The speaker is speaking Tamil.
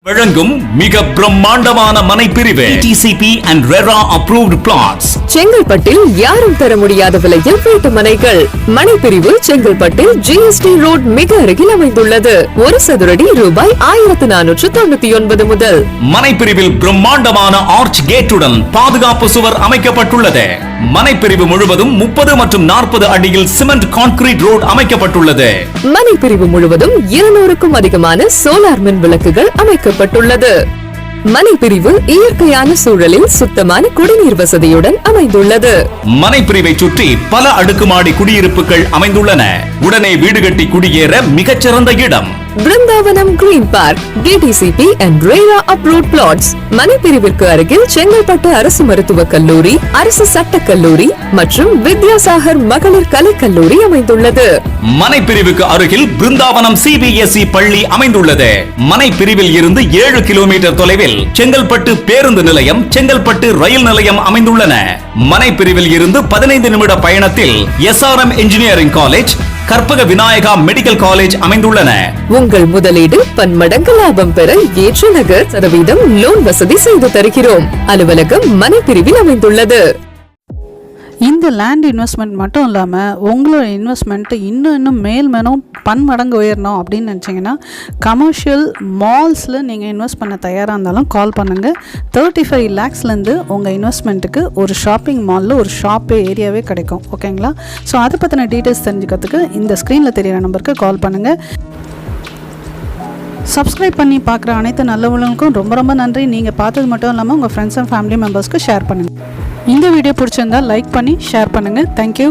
வழங்கும் மிக பிரம்மாண்டமான மனை பிரிவு Dtcp and rera approved plots. செங்கல்பட்டில் யாரும் தர முடியாத விலையில் வீட்டு மனைகள். மனை பிரிவு செங்கல்பட்டில் GST ரோட் மிக அருகில் அமைந்துள்ளது. ஒரு சதுரடி ரூபாய் 1499 முதல். மனை பிரிவில் பிரம்மாண்டமான ஆர்ச் கேட்டுடன் பாதுகாப்பு சுவர் அமைக்கப்பட்டுள்ளது. மனை பிரிவு முழுவதும் 30 மற்றும் 40 அடியில் சிமெண்ட் கான்கிரீட் ரோடு அமைக்கப்பட்டுள்ளது. மனை பிரிவு முழுவதும் 200க்கும் அதிகமான சோலார் மின் விளக்குகள் அமைக்கப்பட்டுள்ளது. மனை பிரிவு இயற்கையான சூழலில் சுத்தமான குடிநீர் வசதியுடன் அமைந்துள்ளது. மனை பிரிவை சுற்றி பல அடுக்குமாடி குடியிருப்புகள் அமைந்துள்ளன. உடனே வீடு கட்டி குடியேற மிகச்சிறந்த இடம். Brindavanam green park, Dtcp and rera approved plots. மனை பிரிவிற்கு அருகில் செங்கல்பட்டு அரசு மருத்துவக் கல்லூரி, அரசு சட்டக் கல்லூரி மற்றும் வித்யாசாகர் மகளிர் கலைக் கல்லூரி அமைந்துள்ளது. மனை பிரிவுக்கு அருகில் பிருந்தாவனம் CBSE பள்ளி அமைந்துள்ளது. மனை பிரிவில் இருந்து 7 கிலோமீட்டர் தொலைவில் செங்கல்பட்டு பேருந்து நிலையம், செங்கல்பட்டு ரயில் நிலையம் அமைந்துள்ளன. மனை பிரிவில் இருந்து 15 நிமிட பயணத்தில் SRM இன்ஜினியரிங் காலேஜ், கற்பக விநாயகா மெடிக்கல் காலேஜ் அமைந்துள்ளன. உங்கள் முதலீடு பன்மடங்கு லாபம் பெற ஏற்ற நகர் சதவீதம் லோன் வசதி செய்து தருகிறோம். அலுவலகம் மனை பிரிவில் அமைந்துள்ளது. இந்த லேண்ட் இன்வெஸ்ட்மெண்ட் மட்டும் இல்லாமல் உங்களோட இன்வெஸ்ட்மெண்ட்டு இன்னும் மேலும் பன்மடங்கு உயரணும் அப்படின்னு நினச்சிங்கன்னா கமர்ஷியல் மால்ஸில் நீங்கள் இன்வெஸ்ட் பண்ண தயாராக இருந்தாலும் கால் பண்ணுங்கள். 35 lakhsலேருந்து உங்கள் இன்வெஸ்ட்மெண்ட்டுக்கு ஒரு ஷாப்பிங் மாலில் ஒரு ஷாப்பே ஏரியாவே கிடைக்கும். ஓகேங்களா? ஸோ அதை பற்றின டீட்டெயில்ஸ் தெரிஞ்சுக்கிறதுக்கு இந்த ஸ்க்ரீனில் தெரியிற நம்பருக்கு கால் பண்ணுங்கள். சப்ஸ்கிரைப் பண்ணி பார்க்குற அனைத்து நல்லவங்களுக்கும் ரொம்ப நன்றி. நீங்கள் பார்த்தது மட்டும் இல்லாமல் உங்கள் ஃப்ரெண்ட்ஸ் அண்ட் ஃபேமிலி மெம்பர்ஸ்க்கு ஷேர் பண்ணுங்கள். இந்த வீடியோ பிடிச்சிருந்தால் லைக் பண்ணி ஷேர் பண்ணுங்கள். தேங்க்யூ.